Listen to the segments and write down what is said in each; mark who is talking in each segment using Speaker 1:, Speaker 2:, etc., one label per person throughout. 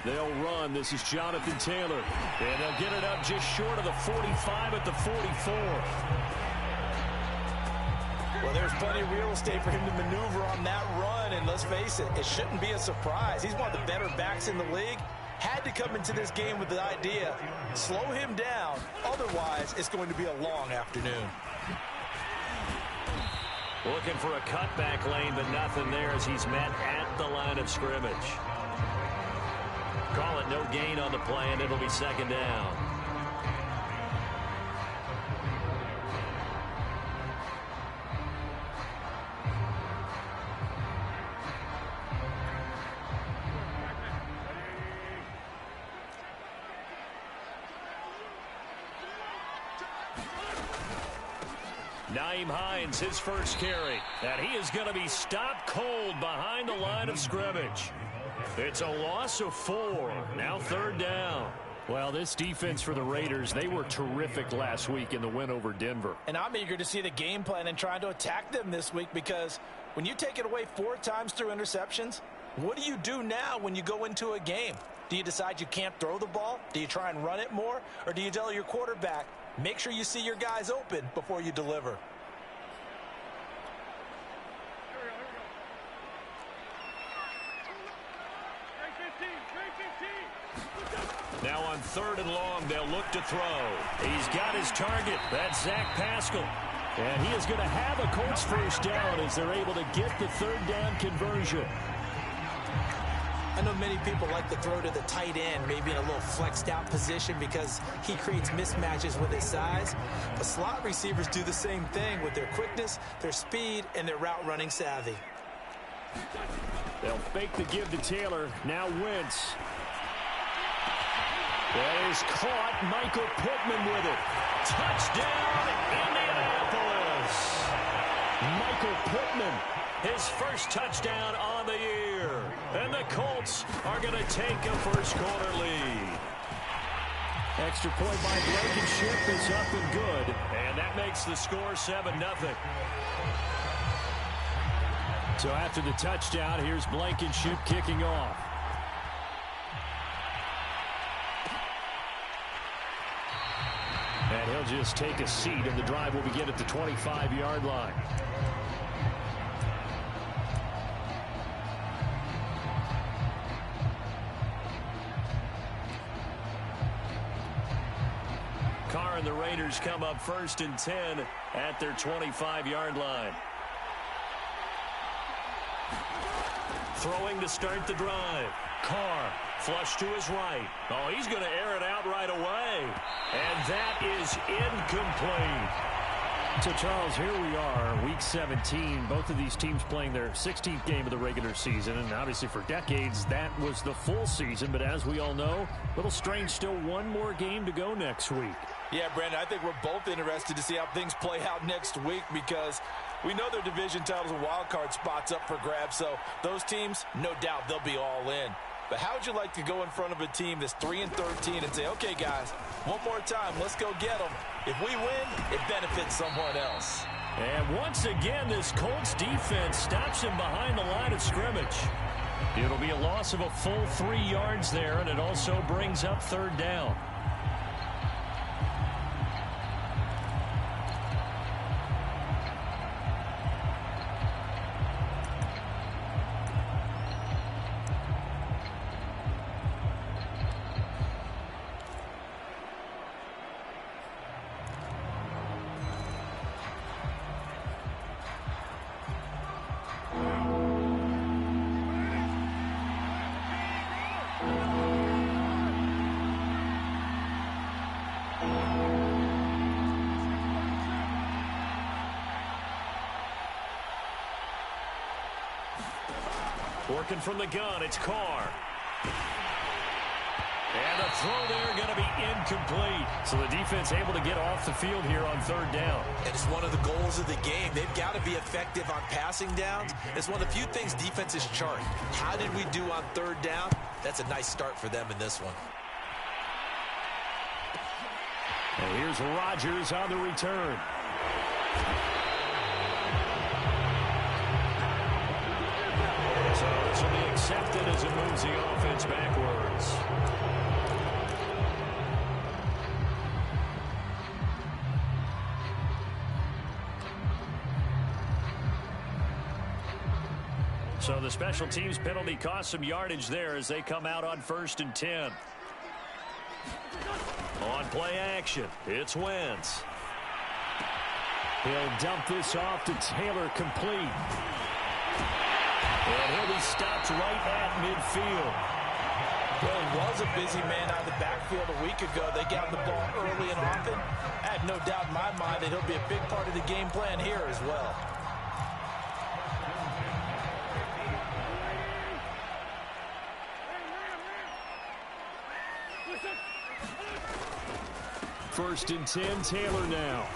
Speaker 1: They'll run. This is Jonathan Taylor. And they'll get it up just short of the 45 at the 44.
Speaker 2: Well, there's plenty of real estate for him to maneuver on that run. And let's face it, it shouldn't be a surprise. He's one of the better backs in the league. Had to come into this game with the idea, slow him down. Otherwise, it's going to be a long afternoon.
Speaker 1: Looking for a cutback lane, but nothing there as he's met at the line of scrimmage. Call it no gain on the play, and it'll be second down. Nyheim Hines, his first carry, and he is going to be stopped cold behind the line of scrimmage. It's a loss of 4. Now third down. Well, this defense for the Raiders, they were terrific last week in the win over Denver.
Speaker 2: And I'm eager to see the game plan and trying to attack them this week, because when you take it away 4 times through interceptions, what do you do now when you go into a game? Do you decide you can't throw the ball? Do you try and run it more? Or do you tell your quarterback, make sure you see your guys open before you deliver?
Speaker 1: Now on third and long, they'll look to throw. He's got his target. That's Zach Pascal. And he is going to have a Colts first down as they're able to get the third down conversion.
Speaker 2: I know many people like to throw to the tight end, maybe in a little flexed out position because he creates mismatches with his size. But slot receivers do the same thing with their quickness, their speed, and their route running savvy.
Speaker 1: They'll fake the give to Taylor. Now Wentz. That is caught. Michael Pittman with it. Touchdown, Indianapolis. Michael Pittman, his first touchdown on the year. And the Colts are going to take a first-quarter lead. Extra point by Blankenship is up and good. And that makes the score 7-0. So after the touchdown, here's Blankenship kicking off. And he'll just take a seat, and the drive will begin at the 25-yard line. Carr and the Raiders come up first and 10 at their 25-yard line. Throwing to start the drive. Carr, flush to his right. Oh, he's going to air it out right away. And that is incomplete. So, Charles, here we are, Week 17. Both of these teams playing their 16th game of the regular season. And obviously for decades, that was the full season. But as we all know, a little strange, still one more game to go next week.
Speaker 2: Yeah, Brandon, I think we're both interested to see how things play out next week, because we know their division titles and wild card spots up for grabs. So those teams, no doubt, they'll be all in. But how would you like to go in front of a team that's 3-13 and say, okay, guys, one more time, let's go get them. If we win, it benefits someone else.
Speaker 1: And once again, this Colts defense stops him behind the line of scrimmage. It'll be a loss of a full 3 yards there, and it also brings up third down. Working from the gun, it's Carr. And the throw there going to be incomplete. So the defense able to get off the field here on third down.
Speaker 2: And it's one of the goals of the game. They've got to be effective on passing downs. It's one of the few things defenses chart. How did we do on third down? That's a nice start for them in this one.
Speaker 1: And here's Rodgers on the return. So this will be accepted as it moves the offense yards backwards. So the special teams penalty cost some yardage there as they come out on 1st and 10. On play action, it's Wentz. He'll dump this off to Taylor, complete. And he'll be stopped right at midfield.
Speaker 2: Well, he was a busy man out of the backfield a week ago. They got the ball early and often. I have no doubt in my mind that he'll be a big part of the game plan here as well.
Speaker 1: First and 10, Taylor now.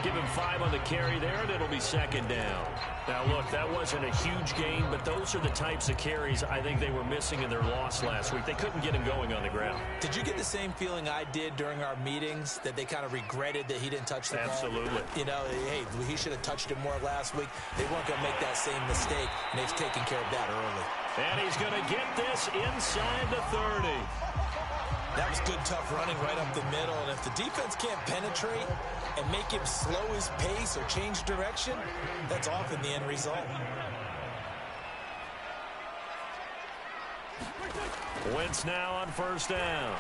Speaker 1: Give him 5 on the carry there, and it'll be 2nd down. Now, look, that wasn't a huge gain, but those are the types of carries I think they were missing in their loss last week. They couldn't get him going on the ground.
Speaker 2: Did you get the same feeling I did during our meetings, that they kind of regretted that he didn't touch the ball?
Speaker 1: Absolutely.
Speaker 2: You know, hey, he should have touched it more last week. They weren't going to make that same mistake, and they've taken care of that early.
Speaker 1: And he's going to get this inside the 30.
Speaker 2: That was good, tough running right up the middle. And if the defense can't penetrate and make him slow his pace or change direction, that's often the end result.
Speaker 1: Wentz now on 1st down.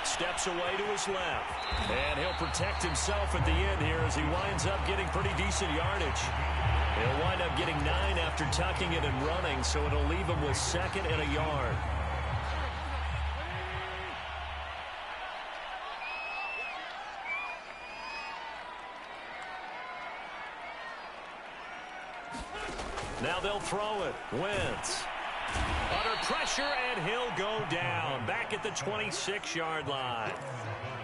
Speaker 1: Steps away to his left. And he'll protect himself at the end here as he winds up getting pretty decent yardage. He'll wind up getting 9 after tucking it and running, so it'll leave him with 2nd and a yard. Now they'll throw it. Wentz under pressure, and he'll go down back at the 26-yard line.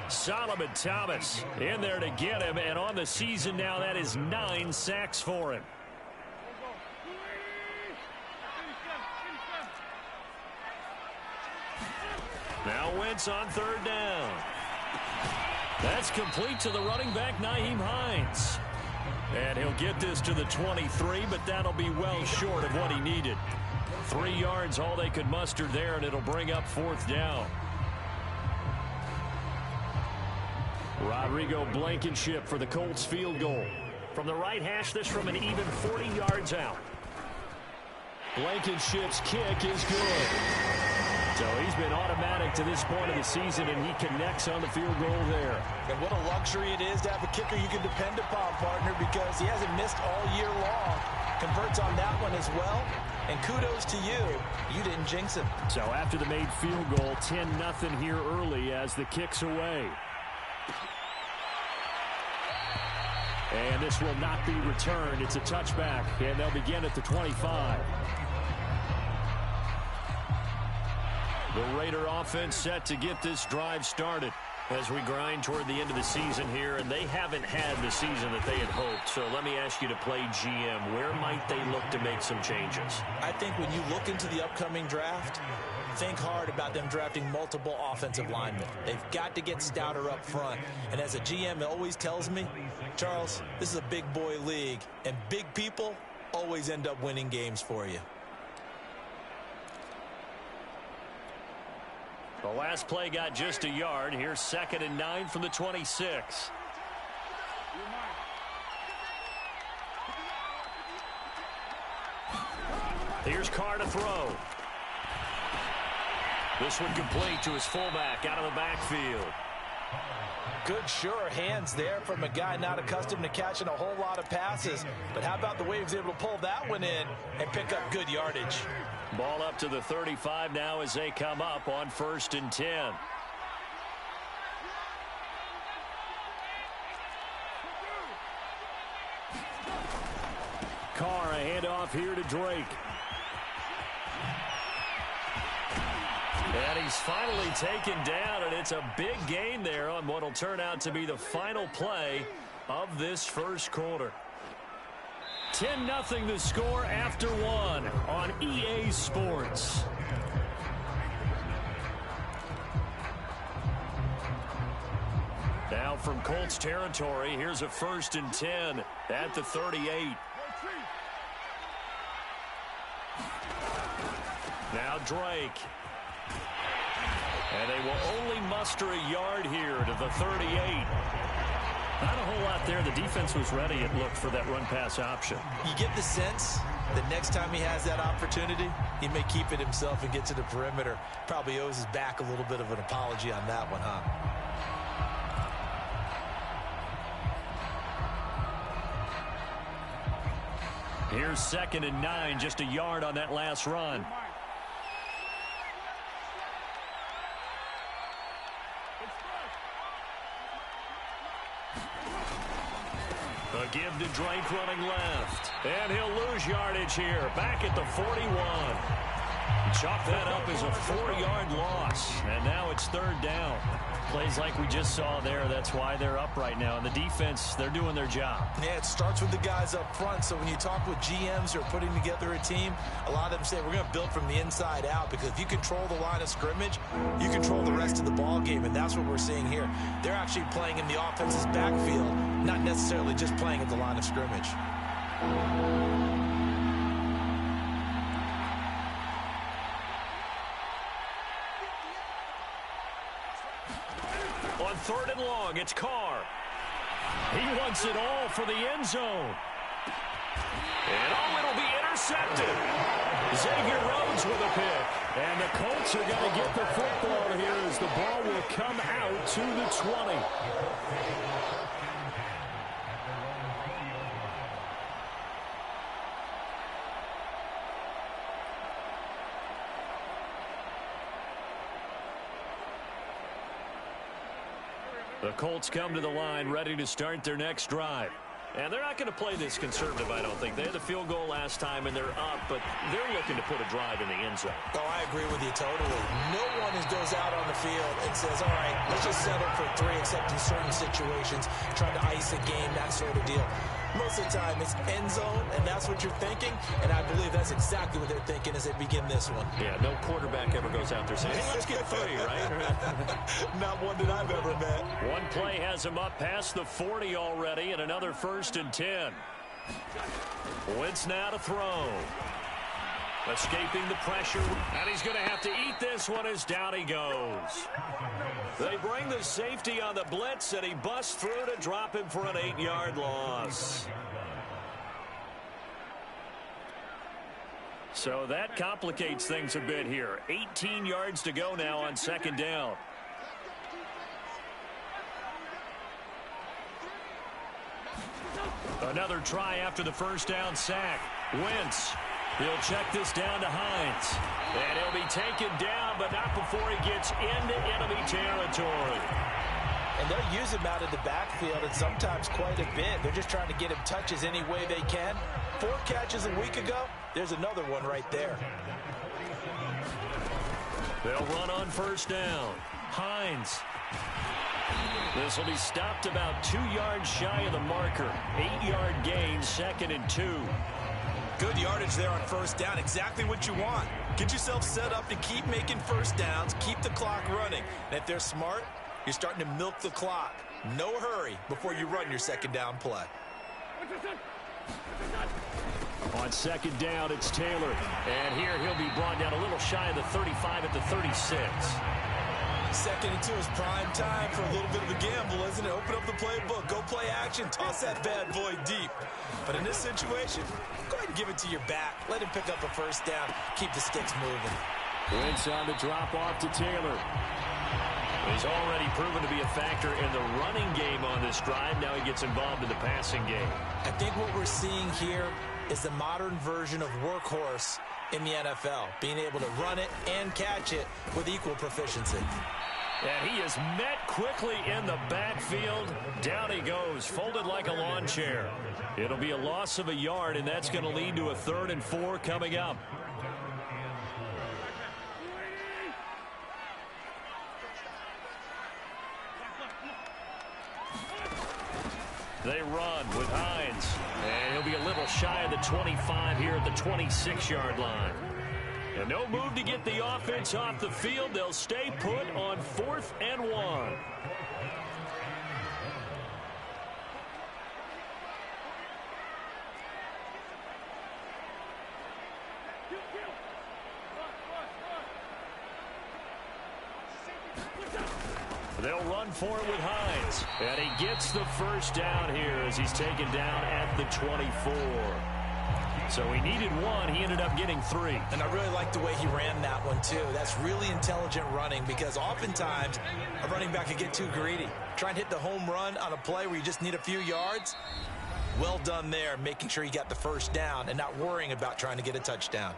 Speaker 1: Solomon Thomas in there to get him, and on the season now that is 9 sacks for him. Now Wentz on 3rd down. That's complete to the running back, Nyheim Hines. And he'll get this to the 23, but that'll be well short of what he needed. 3 yards, all they could muster there, and it'll bring up 4th down. Rodrigo Blankenship for the Colts field goal. From the right hash, this from an even 40 yards out. Blankenship's kick is good. So he's been automatic to this point of the season, and he connects on the field goal there.
Speaker 2: And what a luxury it is to have a kicker you can depend upon, partner, because he hasn't missed all year long. Converts on that one as well. And kudos to you. You didn't jinx him.
Speaker 1: So after the made field goal, 10-0 here early as the kick's away. And this will not be returned. It's a touchback, and they'll begin at the 25. The Raider offense set to get this drive started as we grind toward the end of the season here, and they haven't had the season that they had hoped. So let me ask you to play GM. Where might they look to make some changes?
Speaker 2: I think when you look into the upcoming draft, think hard about them drafting multiple offensive linemen. They've got to get stouter up front. And as a GM, it always tells me, Charles, this is a big boy league, and big people always end up winning games for you.
Speaker 1: The last play got just a yard. Here's 2nd and 9 from the 26. Here's Carr to throw. This one complete to his fullback out of the backfield.
Speaker 2: Good, sure hands there from a guy not accustomed to catching a whole lot of passes. But how about the way he was able to pull that one in and pick up good yardage?
Speaker 1: Ball up to the 35 now as they come up on 1st and 10. Carr, a handoff here to Drake. And he's finally taken down, and it's a big gain there on what will turn out to be the final play of this first quarter. 10-0 the score after 1 on EA Sports. Now from Colts territory, here's a 1st and 10 at the 38. Now Drake. And they will only muster a yard here to the 38. Not a whole lot there. The defense was ready, it looked, for that run-pass option.
Speaker 2: You get the sense that next time he has that opportunity, he may keep it himself and get to the perimeter. Probably owes his back a little bit of an apology on that one, huh?
Speaker 1: Here's 2nd and 9, just a yard on that last run. A give to Drake running left. And he'll lose yardage here. Back at the 41. Chalk that up as a 4-yard loss. And now it's 3rd down. Plays like we just saw there. That's why they're up right now. And the defense, they're doing their job.
Speaker 2: Yeah, it starts with the guys up front. So when you talk with GMs who are putting together a team, a lot of them say we're going to build from the inside out, because if you control the line of scrimmage, you control the rest of the ball game. And that's what we're seeing here. They're actually playing in the offense's backfield, not necessarily just playing at the line of scrimmage.
Speaker 1: On 3rd and long, it's Carr. He wants it all for the end zone. And it'll be intercepted. Xavier Rhodes with a pick. And the Colts are going to get the football here as the ball will come out to the 20. The Colts come to the line ready to start their next drive. And they're not going to play this conservative, I don't think. They had a field goal last time, and they're up, but they're looking to put a drive in the end zone.
Speaker 2: Oh, I agree with you totally. No one goes out on the field and says, all right, let's just settle for 3, except in certain situations, trying to ice a game, that sort of deal. Most of the time, it's end zone, and that's what you're thinking, and I believe that's exactly what they're thinking as they begin this one.
Speaker 1: Yeah, no quarterback ever goes out there saying, hey, let's get 3, right?
Speaker 2: Not one that I've ever met.
Speaker 1: One play has him up past the 40 already, and another 1st and 10. Wentz now to throw. Escaping the pressure, and he's going to have to eat this one as down he goes. They bring the safety on the blitz, and he busts through to drop him for an 8-yard loss. So that complicates things a bit here. 18 yards to go now on 2nd down. Another try after the 1st down sack. Wentz. He'll check this down to Hines. And he'll be taken down, but not before he gets into enemy territory.
Speaker 2: And they'll use him out of the backfield, and sometimes quite a bit. They're just trying to get him touches any way they can. 4 catches a week ago. There's another one right there.
Speaker 1: They'll run on 1st down. Hines. This will be stopped about 2 yards shy of the marker. 8-yard gain, 2nd and 2.
Speaker 2: Good yardage there on 1st down. Exactly what you want. Get yourself set up to keep making 1st downs, keep the clock running. And if they're smart, you're starting to milk the clock. No hurry before you run your 2nd down play.
Speaker 1: On 2nd down, it's Taylor. And here he'll be brought down a little shy of the 35 at the 36.
Speaker 2: 2nd and 2 is prime time for a little bit of a gamble, isn't it? Open up the playbook, go play action, toss that bad boy deep. But in this situation, go ahead and give it to your back. Let him pick up a 1st down. Keep the sticks moving.
Speaker 1: Wentz on the drop off to Taylor. He's already proven to be a factor in the running game on this drive. Now he gets involved in the passing game.
Speaker 2: I think what we're seeing here is the modern version of workhorse in the NFL, being able to run it and catch it with equal proficiency.
Speaker 1: And he is met quickly in the backfield. Down he goes, folded like a lawn chair. It'll be a loss of a yard, and that's going to lead to a 3rd and 4 coming up. They run with Hines. And he'll be a little shy of the 25 here at the 26-yard line. And no move to get the offense off the field. They'll stay put on 4th and 1. They'll run for it with Hines. And he gets the first down here as he's taken down at the 24. So he needed one. He ended up getting 3.
Speaker 2: And I really like the way he ran that one, too. That's really intelligent running because oftentimes a running back can get too greedy. Try and hit the home run on a play where you just need a few yards. Well done there, making sure you got the first down and not worrying about trying to get a touchdown.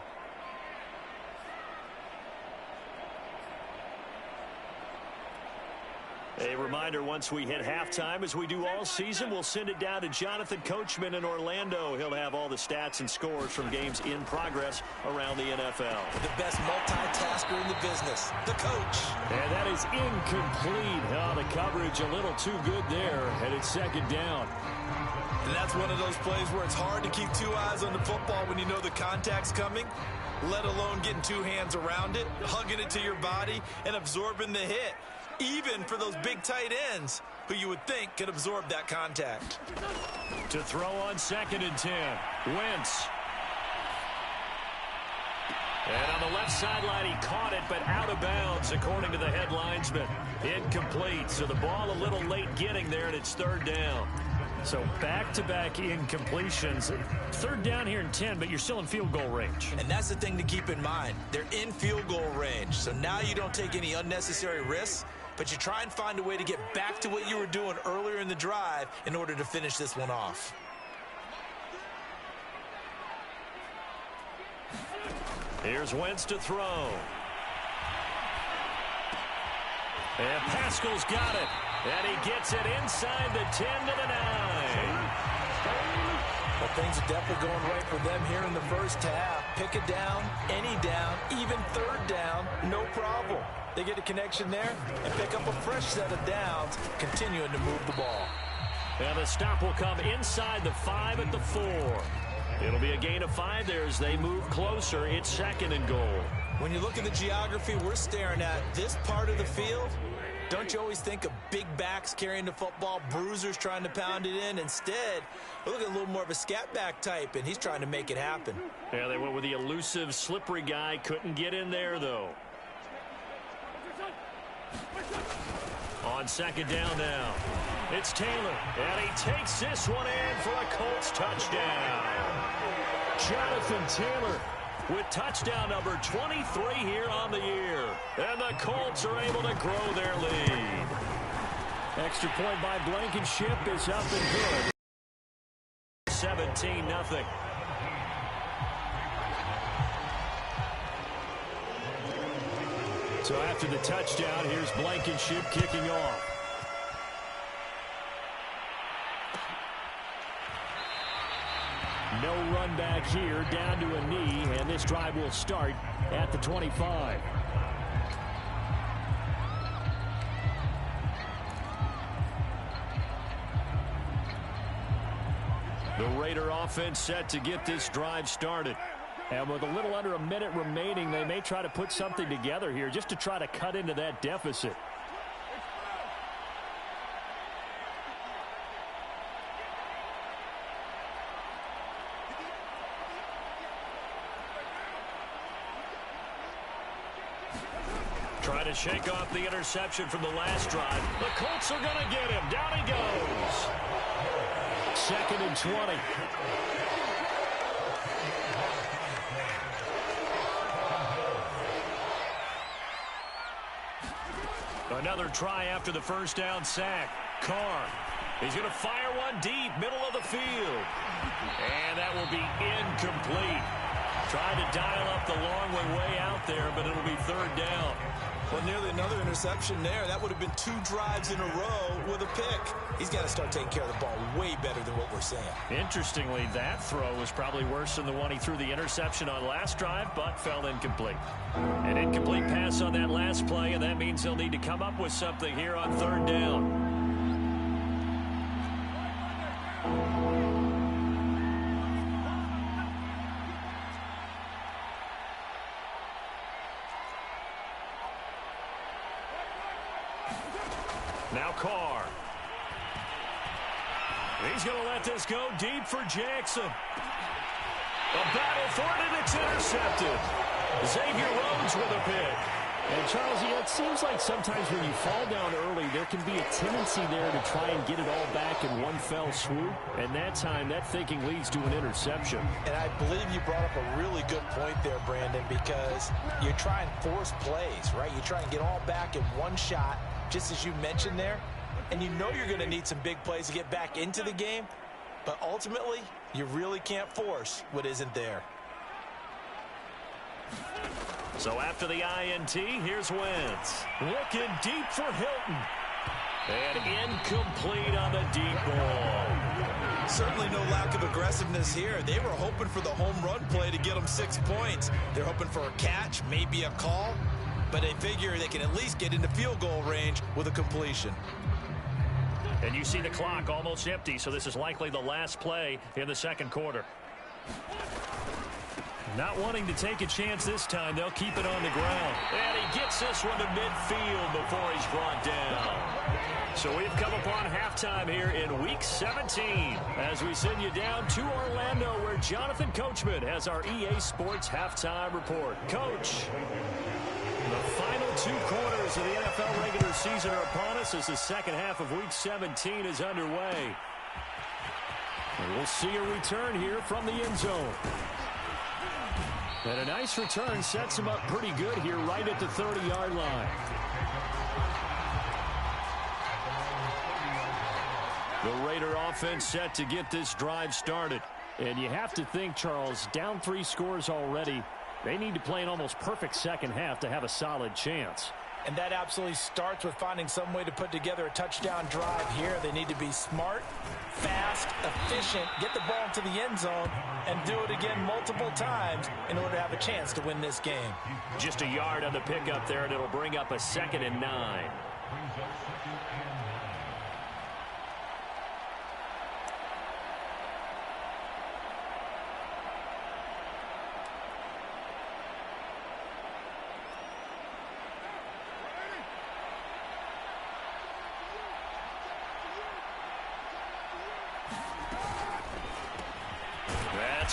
Speaker 1: A reminder, once we hit halftime, as we do all season, we'll send it down to Jonathan Coachman in Orlando. He'll have all the stats and scores from games in progress around the NFL.
Speaker 2: The best multitasker in the business, the coach.
Speaker 1: And that is incomplete. Oh, the coverage a little too good there, and it's second down.
Speaker 2: And that's one of those plays where it's hard to keep 2 eyes on the football when you know the contact's coming, let alone getting 2 hands around it, hugging it to your body, and absorbing the hit. Even for those big tight ends who you would think could absorb that contact.
Speaker 1: To throw on 2nd and 10. Wentz. And on the left sideline, he caught it, but out of bounds, according to the head linesman. Incomplete, so the ball a little late getting there, and it's 3rd down. So back-to-back incompletions. 3rd down here in 10, but you're still in field goal range.
Speaker 2: And that's the thing to keep in mind. They're in field goal range, so now you don't take any unnecessary risks, but you try and find a way to get back to what you were doing earlier in the drive in order to finish this one off.
Speaker 1: Here's Wentz to throw. And Pascal's got it. And he gets it inside the 10 to the 9.
Speaker 2: Well, things are definitely going right for them here in the first half. Pick it down, any down, even 3rd down, no problem. They get a connection there and pick up a fresh set of downs, continuing to move the ball.
Speaker 1: And the stop will come inside the 5 at the 4. It'll be a gain of 5 there as they move closer. It's 2nd and goal.
Speaker 2: When you look at the geography we're staring at, this part of the field, don't you always think of big backs carrying the football, bruisers trying to pound it in? Instead, we're looking at a little more of a scat back type, and he's trying to make it happen.
Speaker 1: Yeah, they went with the elusive, slippery guy. Couldn't get in there, though. On 2nd down now, it's Taylor, and he takes this one in for a Colts touchdown. Jonathan Taylor with touchdown number 23 here on the year. And the Colts are able to grow their lead. Extra point by Blankenship is up and good. 17-0. So after the touchdown, here's Blankenship kicking off. No run back here, down to a knee, and this drive will start at the 25. The Raider offense set to get this drive started. And with a little under a minute remaining, they may try to put something together here just to try to cut into that deficit. Trying to shake off the interception from the last drive. The Colts are going to get him. Down he goes. 2nd and 20. Another try after the first down sack. Carr. He's going to fire one deep, middle of the field. And that will be incomplete. Tried to dial up the long way out there, but it'll be 3rd down.
Speaker 2: Well, nearly another interception there. That would have been 2 drives in a row with a pick. He's got to start taking care of the ball way better than what we're seeing.
Speaker 1: Interestingly, that throw was probably worse than the one he threw the interception on last drive, but fell incomplete. An incomplete pass on that last play, and that means he'll need to come up with something here on 3rd down. Now Carr. He's going to let this go deep for Jackson. A battle for it, and it's intercepted. Xavier Rhodes with a pick. And, Charles, it seems like sometimes when you fall down early, there can be a tendency there to try and get it all back in one fell swoop. And that time, that thinking leads to an interception.
Speaker 2: And I believe you brought up a really good point there, Brandon, because you try and force plays, right? You try and get all back in one shot, just as you mentioned there. And you know you're going to need some big plays to get back into the game. But ultimately, you really can't force what isn't there.
Speaker 1: So after the INT, here's Wentz. Looking deep for Hilton. And incomplete on the deep ball.
Speaker 2: Certainly no lack of aggressiveness here. They were hoping for the home run play to get them 6 points. They're hoping for a catch, maybe a call. But they figure they can at least get into field goal range with a completion.
Speaker 1: And you see the clock almost empty, so this is likely the last play in the second quarter. Not wanting to take a chance this time, they'll keep it on the ground. And he gets this one to midfield before he's brought down. So we've come upon halftime here in Week 17 as we send you down to Orlando where Jonathan Coachman has our EA Sports Halftime Report. Coach, the final 2 quarters of the NFL regular season are upon us as the second half of Week 17 is underway. And we'll see a return here from the end zone. And a nice return sets him up pretty good here right at the 30-yard line. The Raider offense set to get this drive started. And you have to think, Charles, down 3 scores already. They need to play an almost perfect second half to have a solid chance.
Speaker 2: And that absolutely starts with finding some way to put together a touchdown drive here. They need to be smart, fast, efficient, get the ball into the end zone, and do it again multiple times in order to have a chance to win this game.
Speaker 1: Just a yard on the pickup there, and it'll bring up a 2nd and 9.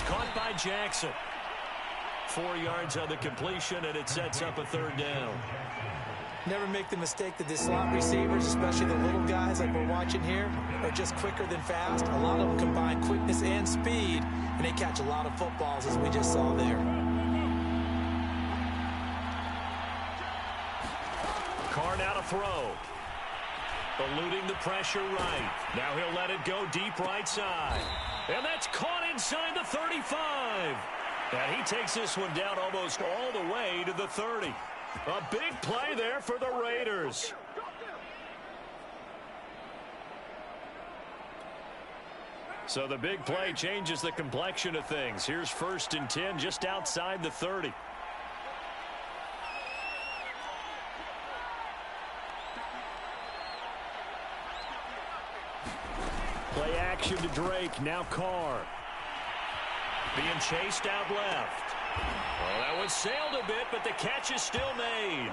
Speaker 1: Caught by Jackson. 4 yards on the completion, and it sets up a 3rd down.
Speaker 2: Never make the mistake that the slot receivers, especially the little guys like we're watching here, are just quicker than fast. A lot of them combine quickness and speed, and they catch a lot of footballs, as we just saw there.
Speaker 1: Carr now to throw. Eluding the pressure right. Now he'll let it go deep right side. And that's caught inside the 35. And he takes this one down almost all the way to the 30. A big play there for the Raiders. So the big play changes the complexion of things. Here's 1st and 10 just outside the 30. Play action to Drake. Now Carr. Being chased out left. Well, that one sailed a bit, but the catch is still made.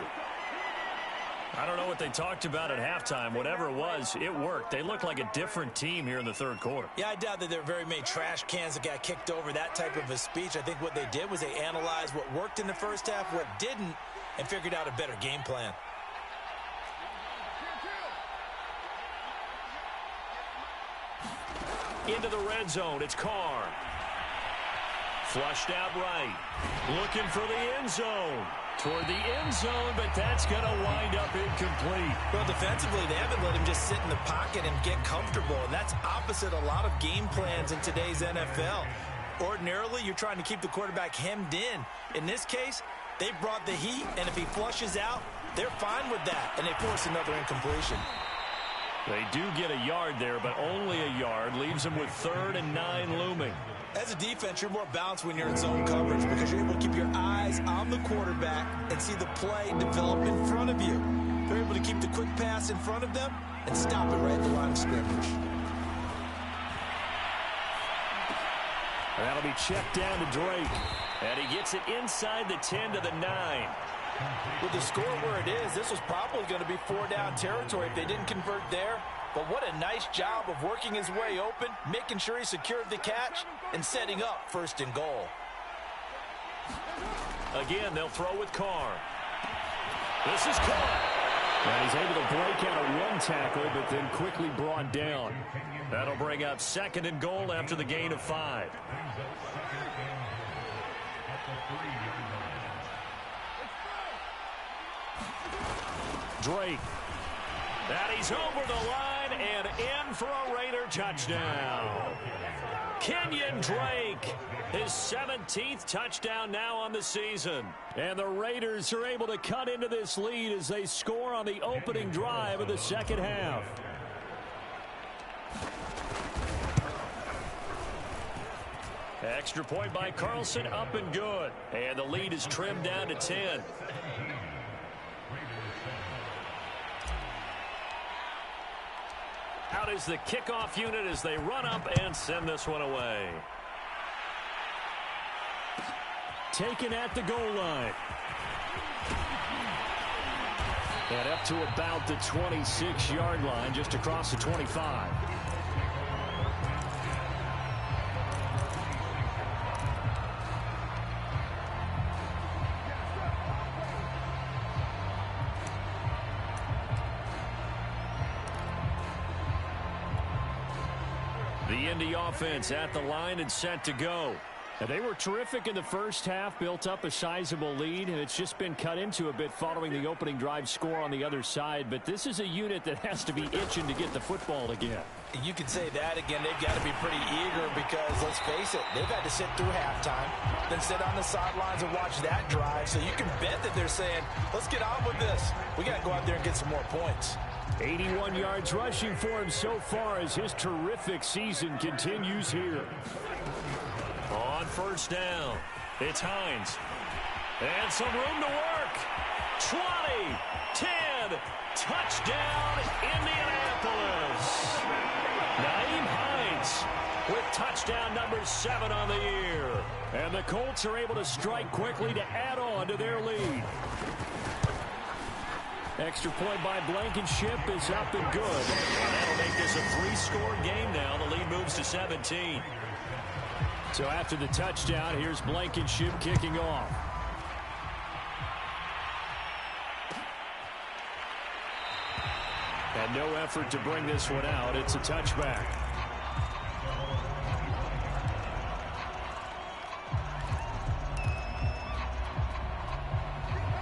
Speaker 1: I don't know what they talked about at halftime. Whatever it was, it worked. They look like a different team here in the 3rd quarter.
Speaker 2: Yeah, I doubt that there are very many trash cans that got kicked over, that type of a speech. I think what they did was they analyzed what worked in the first half, what didn't, and figured out a better game plan.
Speaker 1: Into the red zone, it's Carr. Flushed out right. Looking for the end zone. Toward the end zone, but that's going to wind up incomplete.
Speaker 2: Well, defensively, they haven't let him just sit in the pocket and get comfortable, and that's opposite a lot of game plans in today's NFL. Ordinarily, you're trying to keep the quarterback hemmed in. In this case, they brought the heat, and if he flushes out, they're fine with that, and they force another incompletion.
Speaker 1: They do get a yard there, but only a yard. Leaves them with 3rd and 9 looming.
Speaker 2: As a defense, you're more balanced when you're in zone coverage because you're able to keep your eyes on the quarterback and see the play develop in front of you. They're able to keep the quick pass in front of them and stop it right at the line of scrimmage.
Speaker 1: And that'll be checked down to Drake. And he gets it inside the 10 to the 9.
Speaker 2: With the score where it is, this was probably going to be 4-down territory if they didn't convert there. But what a nice job of working his way open, making sure he secured the catch, and setting up 1st and goal.
Speaker 1: Again, they'll throw with Carr. This is caught. And he's able to break out of one tackle, but then quickly brought down. That'll bring up 2nd and goal after the gain of 5. Drake. And he's over the line and in for a Raider touchdown. Kenyon Drake, his 17th touchdown now on the season. And the Raiders are able to cut into this lead as they score on the opening drive of the second half. Extra point by Carlson, up and good. And the lead is trimmed down to 10. Out is the kickoff unit as they run up and send this one away. Taken at the goal line. And up to about the 26-yard line, just across the 25. The Indy offense at the line and set to go. Now, they were terrific in the first half, built up a sizable lead, and it's just been cut into a bit following the opening drive score on the other side. But this is a unit that has to be itching to get the football again.
Speaker 2: You can say that again. They've got to be pretty eager because, let's face it, they've had to sit through halftime, then sit on the sidelines and watch that drive. So you can bet that they're saying, let's get on with this. We got to go out there and get some more points.
Speaker 1: 81 yards rushing for him so far as his terrific season continues here. On first down, it's Hines. And some room to work. 20, 10, touchdown, Indianapolis. Nyheim Hines with touchdown number 7 on the year. And the Colts are able to strike quickly to add on to their lead. Extra point by Blankenship is up and good. That'll make this a 3-score game now. The lead moves to 17. So after the touchdown, here's Blankenship kicking off. And no effort to bring this one out. It's a touchback.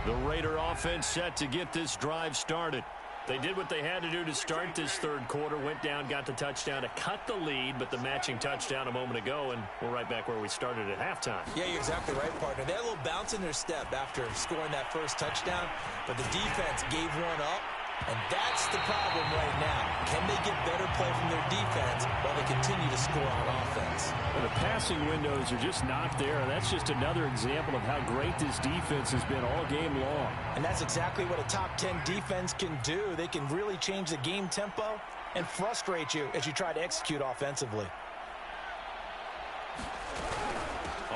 Speaker 1: The Raider offense set to get this drive started. They did what they had to do to start this third quarter, went down, got the touchdown to cut the lead, but the matching touchdown a moment ago, and we're right back where we started at halftime.
Speaker 2: Yeah, you're exactly right, partner. They had a little bounce in their step after scoring that first touchdown, but the defense gave one up, and that's the problem right now. Can they get better play from their defense while they continue to score on offense?
Speaker 1: Well, the passing windows are just not there, and that's just another example of how great this defense has been all game long.
Speaker 2: And that's exactly what a top 10 defense can do. They can really change the game tempo and frustrate you as you try to execute offensively.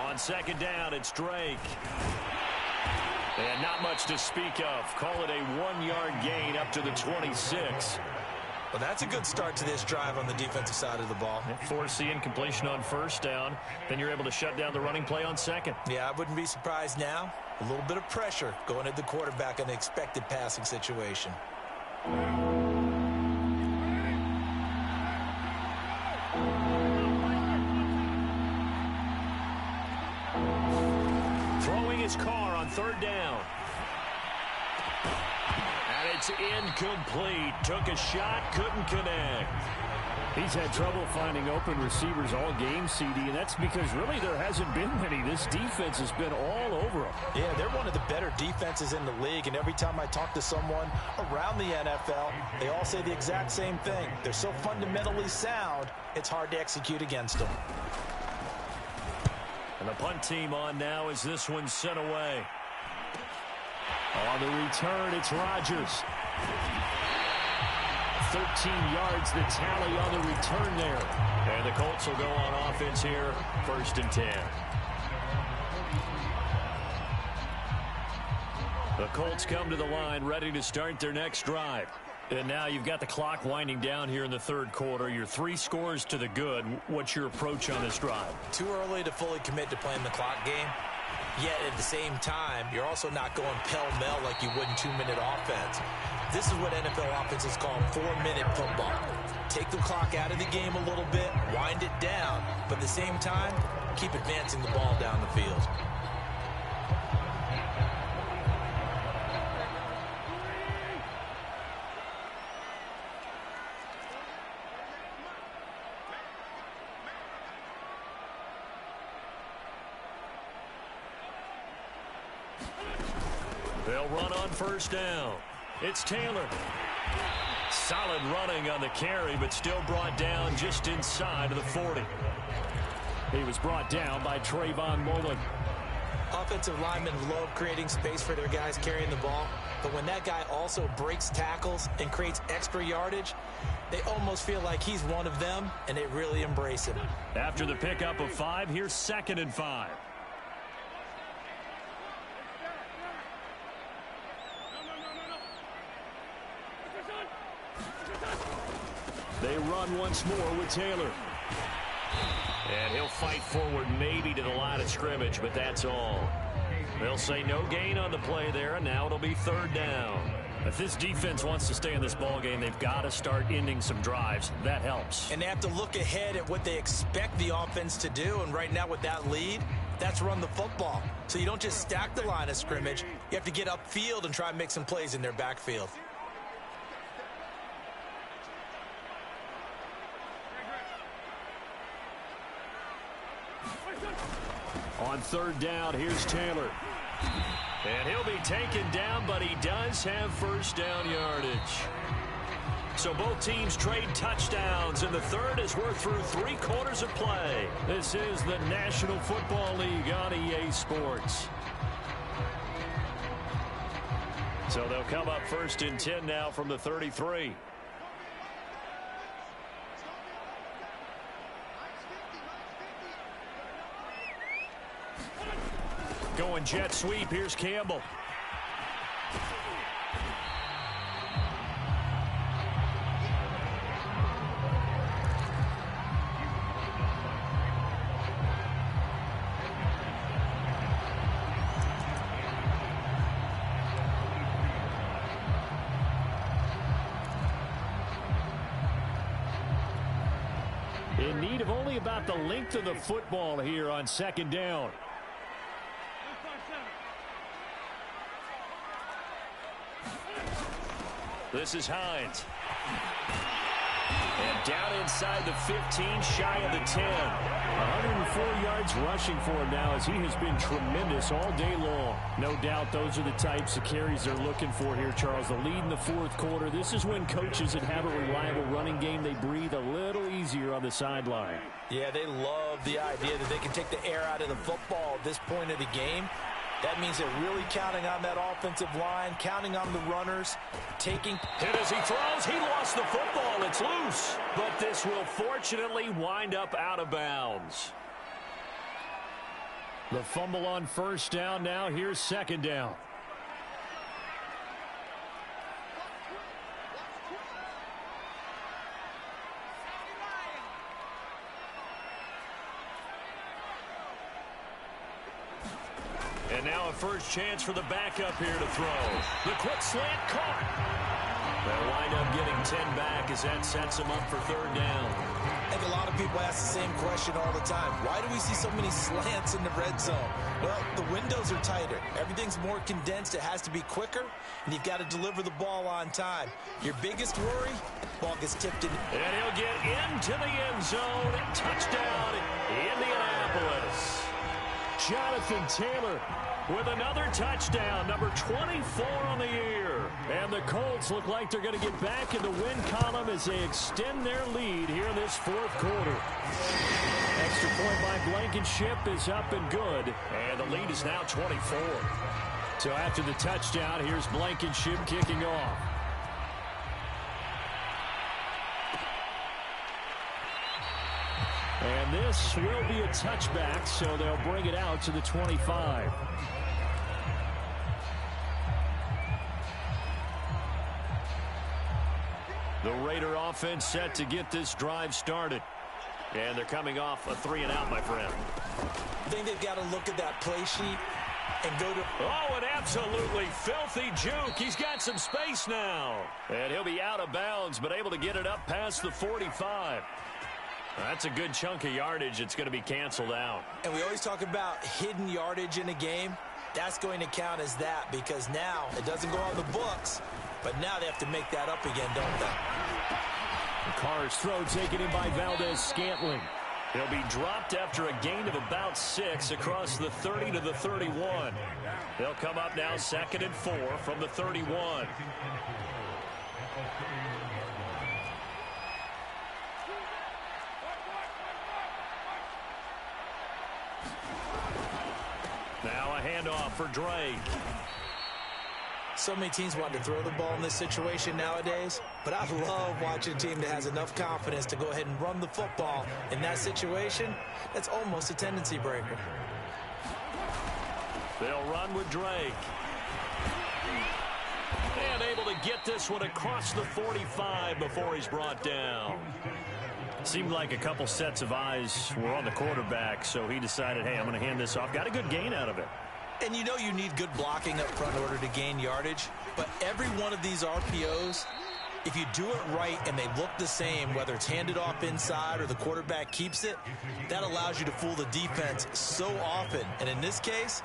Speaker 1: On second down, it's Drake. And not much to speak of. Call it a 1-yard gain up to the 26.
Speaker 2: Well, that's a good start to this drive on the defensive side of the ball.
Speaker 1: Force the incompletion on first down. Then you're able to shut down the running play on second.
Speaker 2: Yeah, I wouldn't be surprised now. A little bit of pressure going at the quarterback in an expected passing situation.
Speaker 1: Throwing his car on third down. And it's incomplete. Took a shot, couldn't connect. He's had trouble finding open receivers all game, CD, and that's because really there hasn't been many. This defense has been all over them.
Speaker 2: Yeah, they're one of the better defenses in the league, and every time I talk to someone around the NFL, they all say the exact same thing. They're so fundamentally sound, it's hard to execute against them.
Speaker 1: And the punt team on now as this one's sent away. On the return, it's Rodgers. 13 yards, the tally on the return there. And the Colts will go on offense here, 1st and 10. The Colts come to the line, ready to start their next drive. And now you've got the clock winding down here in the third quarter. You're 3 scores to the good. What's your approach on this drive?
Speaker 2: Too early to fully commit to playing the clock game. Yet at the same time, you're also not going pell-mell like you would in 2-minute offense. This is what NFL offenses call 4-minute football. Take the clock out of the game a little bit, wind it down, but at the same time, keep advancing the ball down the field.
Speaker 1: They'll run on first down. It's Taylor. Solid running on the carry, but still brought down just inside of the 40. He was brought down by Trayvon Mullen.
Speaker 2: Offensive linemen love creating space for their guys carrying the ball, but when that guy also breaks tackles and creates extra yardage, they almost feel like he's one of them, and they really embrace him.
Speaker 1: After the pickup of 5, here's 2nd and 5. They run once more with Taylor. And he'll fight forward maybe to the line of scrimmage, but that's all. They'll say no gain on the play there, and now it'll be 3rd down. If this defense wants to stay in this ballgame, they've got to start ending some drives. That helps.
Speaker 2: And they have to look ahead at what they expect the offense to do, and right now with that lead, that's run the football. So you don't just stack the line of scrimmage. You have to get upfield and try and make some plays in their backfield.
Speaker 1: On 3rd down, here's Taylor. And he'll be taken down, but he does have first down yardage. So both teams trade touchdowns, and the third as we're through 3 quarters of play. This is the National Football League on EA Sports. So they'll come up 1st and 10 now from the 33. Going jet sweep. Here's Campbell. In need of only about the length of the football here on 2nd down. This is Hines. And down inside the 15, shy of the 10. 104 yards rushing for him now as he has been tremendous all day long. No doubt those are the types of carries they're looking for here, Charles. The lead in the 4th quarter. This is when coaches that have a reliable running game, they breathe a little easier on the sideline.
Speaker 2: Yeah, they love the idea that they can take the air out of the football at this point of the game. That means they're really counting on that offensive line, counting on the runners, taking...
Speaker 1: Hit as he throws. He lost the football. It's loose. But this will fortunately wind up out of bounds. The fumble on first down now. Here's 2nd down. And now a first chance for the backup here to throw. The quick slant caught. They'll wind up getting 10 back as that sets them up for 3rd down.
Speaker 2: I think a lot of people ask the same question all the time. Why do we see so many slants in the red zone? Well, the windows are tighter. Everything's more condensed. It has to be quicker, and you've got to deliver the ball on time. Your biggest worry, ball gets tipped in.
Speaker 1: And he'll get into the end zone. Touchdown, Indianapolis. Jonathan Taylor with another touchdown, number 24 on the year. And the Colts look like they're going to get back in the win column as they extend their lead here in this 4th quarter. Extra point by Blankenship is up and good. And the lead is now 24. So after the touchdown, here's Blankenship kicking off. And this will be a touchback, so they'll bring it out to the 25. The Raider offense set to get this drive started. And they're coming off a 3-and-out, my friend.
Speaker 2: I think they've got to look at that play sheet and go to...
Speaker 1: Oh, an absolutely filthy juke. He's got some space now. And he'll be out of bounds, but able to get it up past the 45. That's a good chunk of yardage. It's going to be canceled out.
Speaker 2: And we always talk about hidden yardage in a game. That's going to count as that because now it doesn't go on the books, but now they have to make that up again, don't they?
Speaker 1: Carr's throw taken in by Valdez-Scantling. He'll be dropped after a gain of about 6 across the 30 to the 31. They'll come up now 2nd and 4 from the 31. Now a handoff for Drake.
Speaker 2: So many teams want to throw the ball in this situation nowadays, but I love watching a team that has enough confidence to go ahead and run the football in that situation. That's almost a tendency breaker.
Speaker 1: They'll run with Drake. And able to get this one across the 45 before he's brought down. Seemed like a couple sets of eyes were on the quarterback, so he decided, hey, I'm going to hand this off. Got a good gain out of it.
Speaker 2: And you know you need good blocking up front in order to gain yardage, but every one of these RPOs, if you do it right and they look the same, whether it's handed off inside or the quarterback keeps it, that allows you to fool the defense so often. And in this case,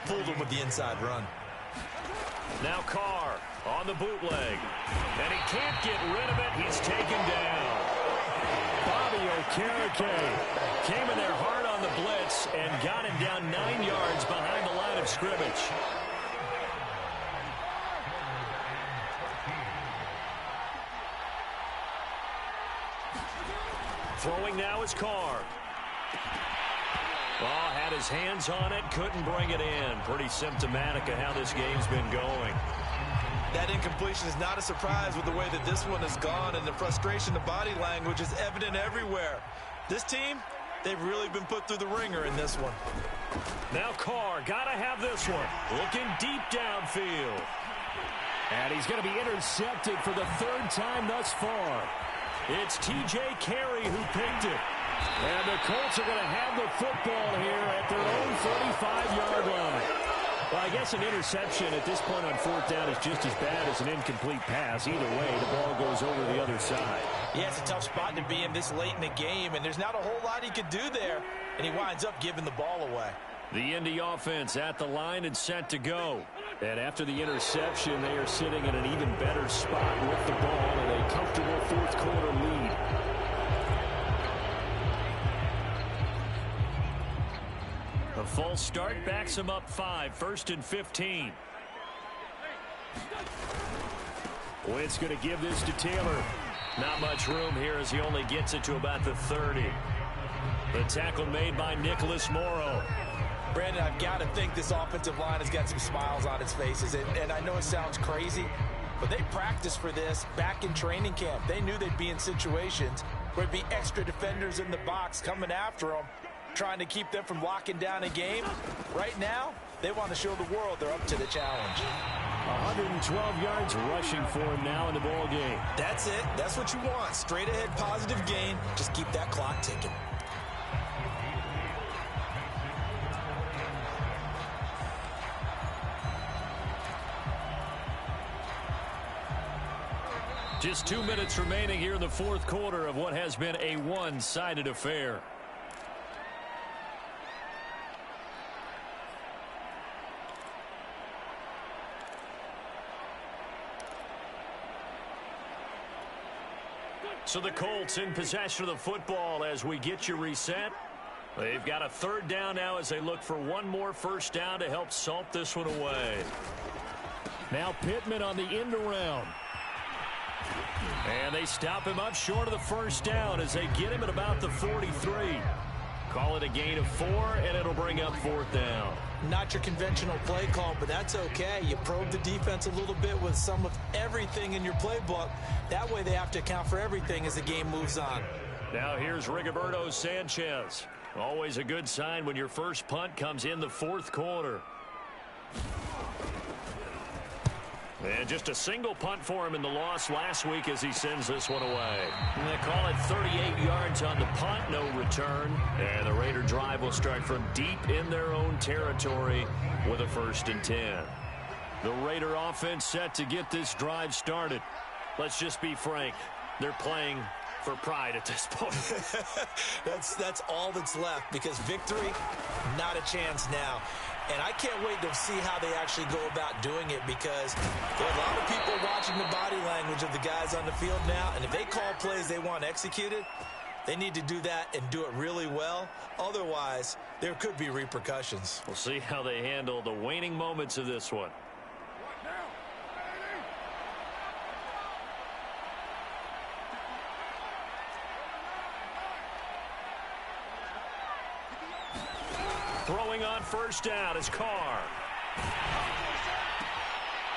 Speaker 2: fooled them with the inside run.
Speaker 1: Now Carr on the bootleg. And he can't get rid of it. He's taken down. Bobby Okereke came in there hard on the blitz and got him down 9 yards behind the line of scrimmage. Throwing now is Carr. Oh, had his hands on it, couldn't bring it in. Pretty symptomatic of how this game's been going.
Speaker 2: That incompletion is not a surprise with the way that this one has gone, and the frustration, the body language is evident everywhere. This team, they've really been put through the ringer in this one.
Speaker 1: Now Carr, got to have this one. Looking deep downfield. And he's going to be intercepted for the 3rd time thus far. It's T.J. Carey who picked it. And the Colts are going to have the football here at their own 45-yard line. Well, I guess an interception at this point on 4th down is just as bad as an incomplete pass. Either way, the ball goes over the other side.
Speaker 2: Yeah, it's a tough spot to be in this late in the game, and there's not a whole lot he could do there, and he winds up giving the ball away. The
Speaker 1: Indy offense at the line and set to go. And after the interception, they are sitting in an even better spot with the ball in a comfortable 4th quarter lead. A false start backs him up 5, 1st and 15. Wentz going to give this to Taylor. Not much room here as he only gets it to about the 30. The tackle made by Nicholas Morrow.
Speaker 2: Brandon, I've got to think this offensive line has got some smiles on its faces. And I know it sounds crazy, but they practiced for this back in training camp. They knew they'd be in situations where there'd be extra defenders in the box coming after them, trying to keep them from locking down a game. Right now, they want to show the world they're up to the challenge.
Speaker 1: 112 yards rushing for him now in the ball game.
Speaker 2: That's it. That's what you want. Straight ahead positive gain. Just keep that clock ticking.
Speaker 1: Just 2 minutes remaining here in the 4th quarter of what has been a one-sided affair. So the Colts in possession of the football as we get you reset. They've got a 3rd down now as they look for one more 1st down to help salt this one away. Now Pittman on the end around. And they stop him up short of the 1st down as they get him at about the 43. Call it a gain of 4, and it'll bring up 4th down.
Speaker 2: Not your conventional play call, but that's okay. You probe the defense a little bit with some of everything in your playbook. That way they have to account for everything as the game moves on.
Speaker 1: Now here's Rigoberto Sanchez. Always a good sign when your first punt comes in the 4th quarter. And just a single punt for him in the loss last week as he sends this one away. And they call it 38 yards on the punt, no return. And the Raider drive will start from deep in their own territory with a 1st and 10. The Raider offense set to get this drive started. Let's just be frank. They're playing for pride at this point.
Speaker 2: That's all that's left, because victory, not a chance now. And I can't wait to see how they actually go about doing it, because there are a lot of people watching the body language of the guys on the field now, and if they call plays they want executed, they need to do that and do it really well. Otherwise, there could be repercussions.
Speaker 1: We'll see how they handle the waning moments of this one. Throwing on 1st down is Carr.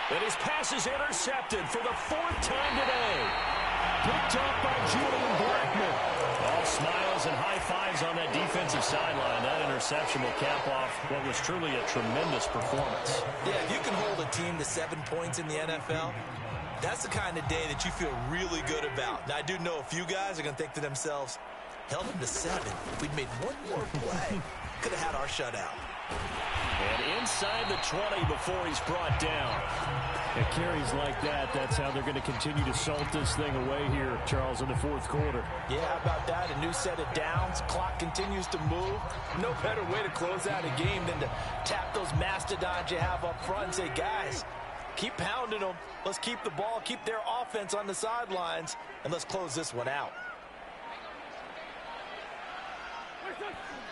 Speaker 1: And his pass is intercepted for the 4th time today. Picked up by Julian Blackman. All smiles and high fives on that defensive sideline. That interception will cap off what was truly a tremendous performance.
Speaker 2: Yeah, if you can hold a team to 7 points in the NFL, that's the kind of day that you feel really good about. Now, I do know a few guys are going to think to themselves, held them to 7. If we'd made one more play, could have had our shutout.
Speaker 1: And inside the 20 before he's brought down.
Speaker 3: At carries like that, that's how they're going to continue to salt this thing away here, Charles, in the 4th quarter.
Speaker 2: Yeah, how about that? A new set of downs. Clock continues to move. No better way to close out a game than to tap those mastodons you have up front and say, guys, keep pounding them. Let's keep the ball, keep their offense on the sidelines, and let's close this one out.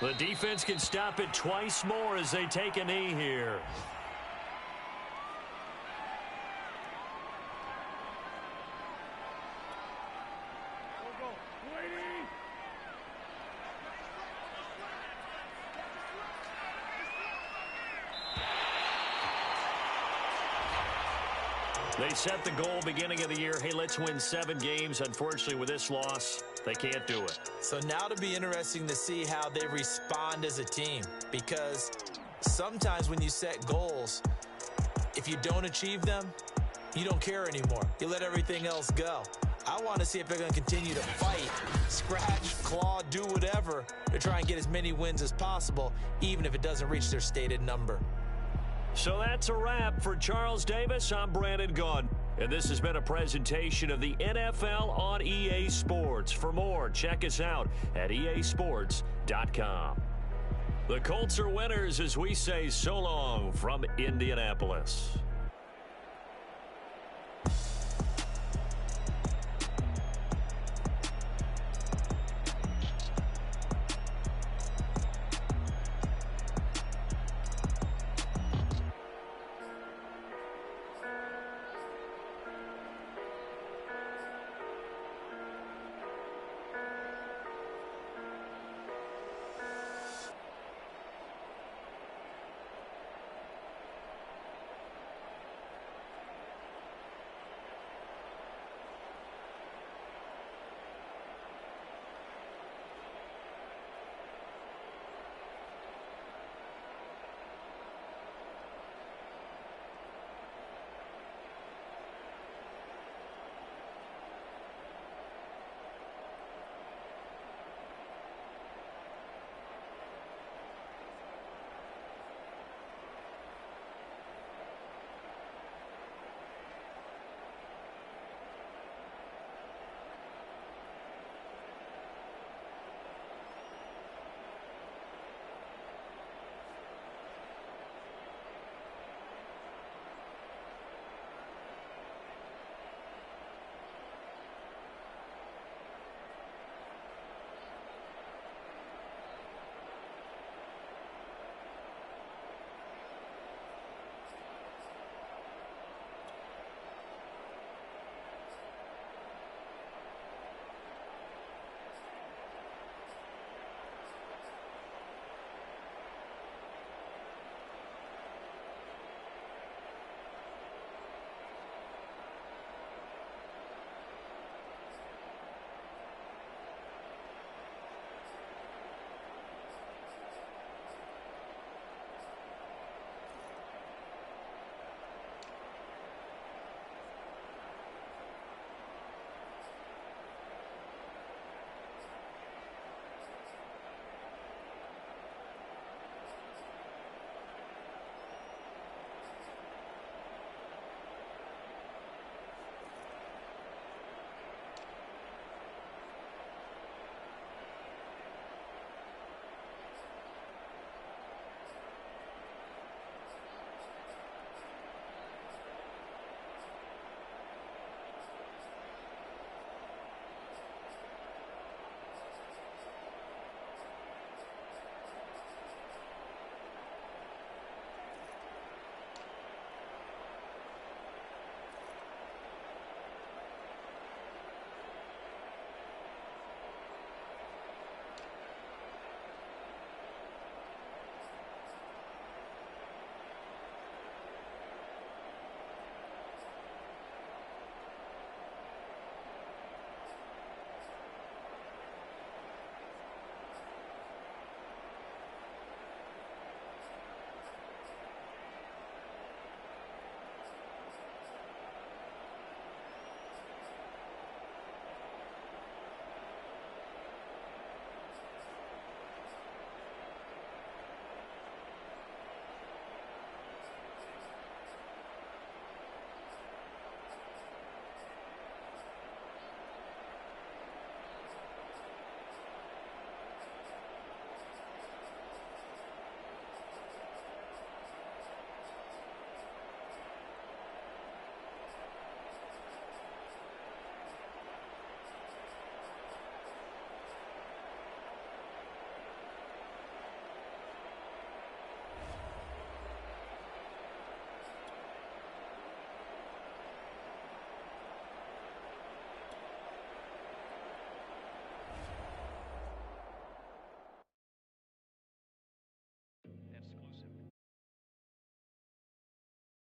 Speaker 1: The defense can stop it twice more as they take a knee here. They set the goal beginning of the year. Hey, let's win 7 games. Unfortunately, with this loss, they can't do it.
Speaker 2: So now it'll be interesting to see how they respond as a team, because sometimes when you set goals, if you don't achieve them, you don't care anymore. You let everything else go. I want to see if they're going to continue to fight, scratch, claw, do whatever to try and get as many wins as possible, even if it doesn't reach their stated number.
Speaker 1: So that's a wrap for Charles Davis. I'm Brandon Gunn, and this has been a presentation of the NFL on EA Sports. For more, check us out at easports.com. The Colts are winners as we say so long from Indianapolis.